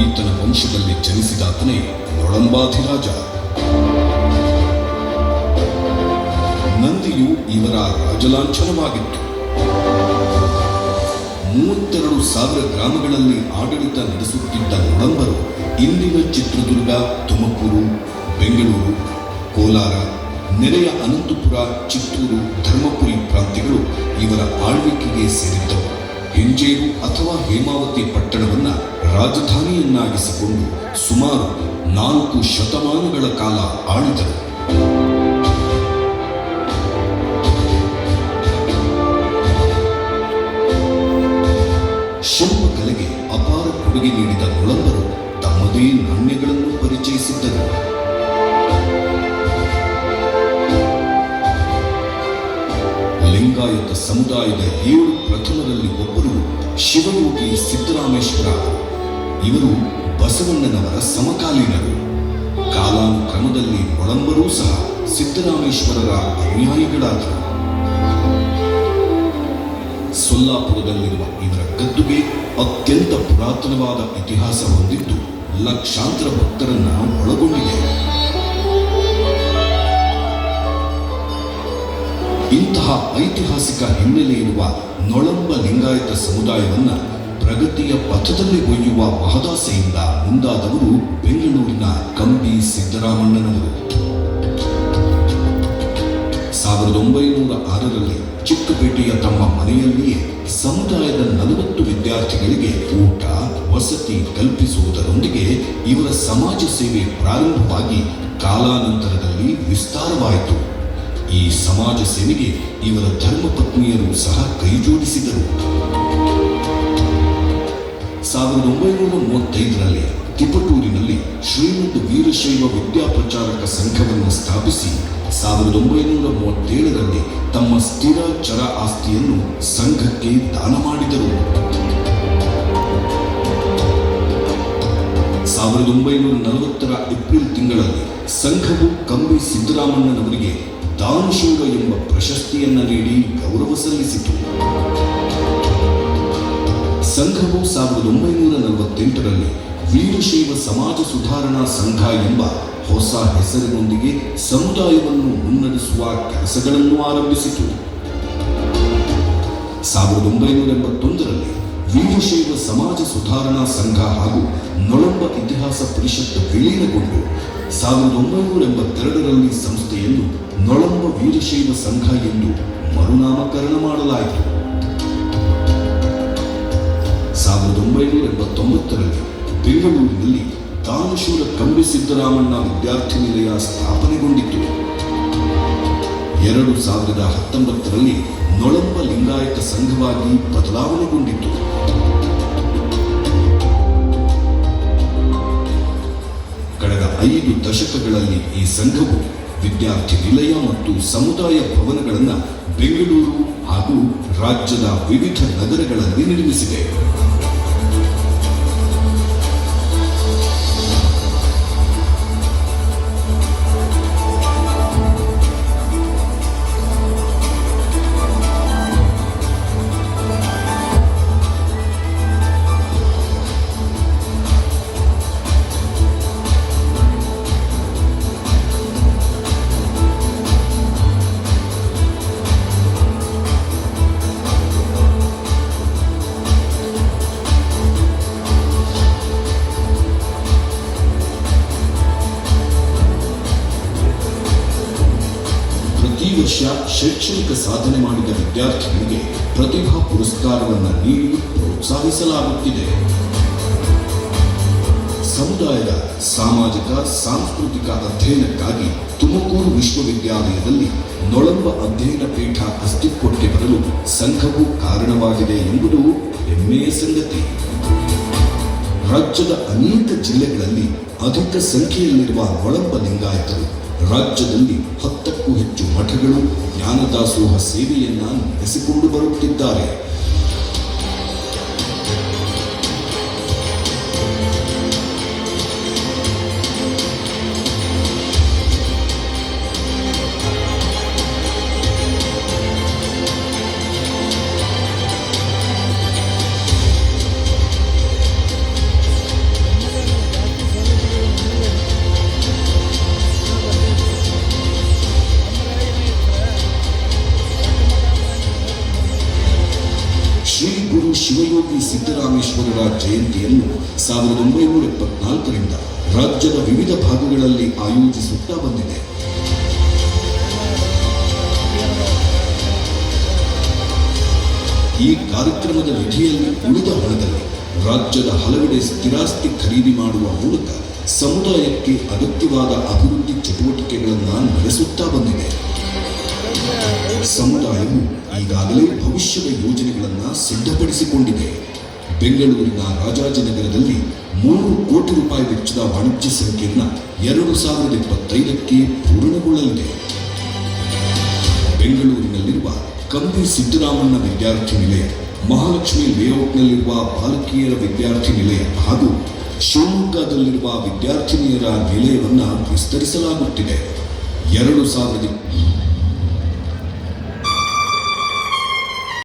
ಈತನ ವಂಶದಲ್ಲಿ ಜನಿಸಿದಾತನೇ ನೊಳಂಬಾಧಿರಾಜ. ನಂದಿಯು ಇವರ ರಾಜಲಾಂಛನವಾಗಿತ್ತು. 32,000 ಗ್ರಾಮಗಳಲ್ಲಿ ಆಡಳಿತ ನಡೆಸುತ್ತಿದ್ದ ನೊಳಂಬರು ಇಂದಿನ ಚಿತ್ರದುರ್ಗ, ತುಮಕೂರು, ಬೆಂಗಳೂರು, ಕೋಲಾರ, ನೆರೆಯ ಅನಂತಪುರ, ಚಿತ್ತೂರು, ಧರ್ಮಪುರಿ ಪ್ರಾಂತ್ಯಗಳು ಇವರ ಆಳ್ವಿಕೆಗೆ ಸೇರಿದ್ದವು. ಹಿಂಜೇರು ಅಥವಾ ಹೇಮಾವತಿ ಪಟ್ಟಣವನ್ನು ರಾಜಧಾನಿಯನ್ನಾಗಿಸಿಕೊಂಡು ಸುಮಾರು 4 ಶತಮಾನಗಳ ಕಾಲ ಆಳಿದರು. ಶಿಲ್ಪಕಲೆಗೆ ಅಪಾರ ಕೊಡುಗೆ ನೀಡಿದ ನೊಳಂಬರು ತಮ್ಮದೇ ನಾಣ್ಯಗಳನ್ನು ಪರಿಚಯಿಸಿದ್ದರು. ಲಿಂಗಾಯತ ಸಮುದಾಯದ 7 ಪ್ರಥಮರಲ್ಲಿ ಒಬ್ಬರು ಶಿವಯೋಗಿ ಸಿದ್ದರಾಮೇಶ್ವರ. ಇವರು ಬಸವಣ್ಣನವರ ಸಮಕಾಲೀನರು. ಕಾಲಾನುಕ್ರಮದಲ್ಲಿ ನೊಳಂಬರೂ ಸಹ ಸಿದ್ದರಾಮೇಶ್ವರರ ಅನುಯಾಯಿಗಳಾದರು. ಸೊಲ್ಲಾಪುರದಲ್ಲಿರುವ ಇವರ ಗದ್ದುಗೆ ಅತ್ಯಂತ ಪುರಾತನವಾದ ಇತಿಹಾಸ ಹೊಂದಿದ್ದು ಲಕ್ಷಾಂತರ ಭಕ್ತರನ್ನ ಒಳಗೊಂಡಿದೆ. ಇಂತಹ ಐತಿಹಾಸಿಕ ಹಿನ್ನೆಲೆ ಇರುವ ನೊಳಂಬ ಲಿಂಗಾಯತ ಸಮುದಾಯವನ್ನ ಪ್ರಗತಿಯ ಪಥದಲ್ಲಿ ಒಯ್ಯುವ ಮಹದಾಸೆಯಿಂದ ಮುಂದಾದವರು ಬೆಂಗಳೂರಿನ ಕಂಬಿ ಸಿದ್ದರಾಮಣ್ಣನವರು. 1906ರಲ್ಲಿ ಚಿಕ್ಕಪೇಟೆಯ ತಮ್ಮ ಮನೆಯಲ್ಲಿಯೇ ಸಮುದಾಯದ 40 ವಿದ್ಯಾರ್ಥಿಗಳಿಗೆ ಊಟ, ವಸತಿ ಕಲ್ಪಿಸುವುದರೊಂದಿಗೆ ಇವರ ಸಮಾಜ ಸೇವೆ ಪ್ರಾರಂಭವಾಗಿ ಕಾಲಾನಂತರದಲ್ಲಿ ವಿಸ್ತಾರವಾಯಿತು. ಈ ಸಮಾಜ ಸೇವೆಗೆ ಇವರ ಧರ್ಮಪತ್ನಿಯರು ಸಹ ಕೈಜೋಡಿಸಿದರು. 1935ರಲ್ಲಿ ತಿಪಟೂರಿನಲ್ಲಿ ಶ್ರೀಮದ್ ವೀರಶೈವ ವಿದ್ಯಾಪ್ರಚಾರಕ ಸಂಘವನ್ನು ಸ್ಥಾಪಿಸಿ 1937ರಲ್ಲಿ ತಮ್ಮ ಸ್ಥಿರ ಚರ ಆಸ್ತಿಯನ್ನು ಸಂಘಕ್ಕೆ ದಾನ ಮಾಡಿದರು. 1940ರ ಏಪ್ರಿಲ್ ತಿಂಗಳಲ್ಲಿ ಸಂಘವು ಕಂಬಿ ಸಿದ್ದರಾಮಣ್ಣನವರಿಗೆ ದಾನಶೂರ ಎಂಬ ಪ್ರಶಸ್ತಿಯನ್ನು ನೀಡಿ ಗೌರವ ಸಲ್ಲಿಸಿತು. ಸಂಘವು 1948ರಲ್ಲಿ ವೀರಶೈವ ಸಮಾಜ ಸುಧಾರಣಾ ಸಂಘ ಎಂಬ ಹೊಸ ಹೆಸರಿನೊಂದಿಗೆ ಸಮುದಾಯವನ್ನು ಮುನ್ನಡೆಸುವ ಕೆಲಸಗಳನ್ನು ಆರಂಭಿಸಿತು. 1981ರಲ್ಲಿ ವೀರಶೈವ ಸಮಾಜ ಸುಧಾರಣಾ ಸಂಘ ಹಾಗೂ ನೊಳಂಬ ಇತಿಹಾಸ ಪರಿಷತ್ ವಿಲೀನಗೊಂಡು 1982ರಲ್ಲಿ ಸಂಸ್ಥೆಯನ್ನು ನೊಳಂಬ ವೀರಶೈವ ಸಂಘ ಎಂದು ಮರುನಾಮಕರಣ ಮಾಡಲಾಯಿತು. 1989ರಲ್ಲಿ ಬೆಂಗಳೂರಿನಲ್ಲಿ ದಾನಶೂರ ಕಂಬಿ ಸಿದ್ದರಾಮಣ್ಣ ವಿದ್ಯಾರ್ಥಿ ನಿಲಯ ಸ್ಥಾಪನೆಗೊಂಡಿತು. 2019ರಲ್ಲಿ ನೊಳಂಬ ಲಿಂಗಾಯತ ಸಂಘವಾಗಿ ಬದಲಾವಣೆಗೊಂಡಿತು. ಕಳೆದ 5 ದಶಕಗಳಲ್ಲಿ ಈ ಸಂಘವು ವಿದ್ಯಾರ್ಥಿ ನಿಲಯ ಮತ್ತು ಸಮುದಾಯ ಭವನಗಳನ್ನು ಬೆಂಗಳೂರು ಹಾಗೂ ರಾಜ್ಯದ ವಿವಿಧ ನಗರಗಳಲ್ಲಿ ನಿರ್ಮಿಸಿದೆ. ಪ್ರತಿ ವರ್ಷ ಶೈಕ್ಷಣಿಕ ಸಾಧನೆ ಮಾಡಿದ ವಿದ್ಯಾರ್ಥಿಗಳಿಗೆ ಪ್ರತಿಭಾ ಪುರಸ್ಕಾರವನ್ನು ನೀಡಿ ಪ್ರೋತ್ಸಾಹಿಸಲಾಗುತ್ತಿದೆ. ಸಮುದಾಯದ ಸಾಮಾಜಿಕ ಸಾಂಸ್ಕೃತಿಕ ಅಧ್ಯಯನಕ್ಕಾಗಿ ತುಮಕೂರು ವಿಶ್ವವಿದ್ಯಾಲಯದಲ್ಲಿ ನೊಳಂಬ ಅಧ್ಯಯನ ಪೀಠ ಅಸ್ತಿತ್ವಕ್ಕೆ ಬರಲು ಸಂಘವು ಕಾರಣವಾಗಿದೆ ಎಂಬುದು ಹೆಮ್ಮೆಯ ಸಂಗತಿ. ರಾಜ್ಯದ ಅನೇಕ ಜಿಲ್ಲೆಗಳಲ್ಲಿ ಅಧಿಕ ಸಂಖ್ಯೆಯಲ್ಲಿರುವ ನೊಳಂಬ ಲಿಂಗಾಯತರು ರಾಜ್ಯದಲ್ಲಿ 10ಕ್ಕೂ ಹೆಚ್ಚು ಮಠಗಳು ಜ್ಞಾನದಾಸೋಹ ಸೇವೆಯನ್ನ ನಡೆಸಿಕೊಂಡು ಬರುತ್ತಿದ್ದಾರೆ. ಶಿವಯೋಗಿ ಸಿದ್ದರಾಮೇಶ್ವರರ ಜಯಂತಿಯನ್ನು 1974ರಿಂದ ರಾಜ್ಯದ ವಿವಿಧ ಭಾಗಗಳಲ್ಲಿ ಆಯೋಜಿಸುತ್ತಾ ಬಂದಿದೆ. ಈ ಕಾರ್ಯಕ್ರಮದ ನಿಧಿಯಲ್ಲಿ ಉಳಿದ ಹಣದಲ್ಲಿ ರಾಜ್ಯದ ಹಲವೆಡೆ ಸ್ಥಿರಾಸ್ತಿ ಖರೀದಿ ಮಾಡುವ ಮೂಲಕ ಸಮುದಾಯಕ್ಕೆ ಅಗತ್ಯವಾದ ಅಭಿವೃದ್ಧಿ ಚಟುವಟಿಕೆಗಳನ್ನು ನಡೆಸುತ್ತಾ ಬಂದಿದೆ. ಸಮುದಾಯವು ಈಗಾಗಲೇ ಭವಿಷ್ಯದ ಯೋಜನೆಗಳನ್ನು ಸಿದ್ಧಪಡಿಸಿಕೊಂಡಿದೆ. ಬೆಂಗಳೂರಿನ ರಾಜಾಜಿನಗರದಲ್ಲಿ 3 ಕೋಟಿ ರೂಪಾಯಿ ವೆಚ್ಚದ ವಾಣಿಜ್ಯ ಸಂಕೀರ್ಣ 2025ಕ್ಕೆ ಪೂರ್ಣಗೊಳ್ಳಲಿದೆ. ಬೆಂಗಳೂರಿನಲ್ಲಿರುವ ಕಂಬಿ ಸಿದ್ದರಾಮಣ್ಣ ವಿದ್ಯಾರ್ಥಿ ನಿಲಯ, ಮಹಾಲಕ್ಷ್ಮಿ ಲೇಔಟ್ನಲ್ಲಿರುವ ಬಾಲಕಿಯರ ವಿದ್ಯಾರ್ಥಿ ನಿಲಯ ಹಾಗೂ ಶಿವಮೊಗ್ಗದಲ್ಲಿರುವ ವಿದ್ಯಾರ್ಥಿನಿಯರ ನಿಲಯವನ್ನು ವಿಸ್ತರಿಸಲಾಗುತ್ತಿದೆ. 2000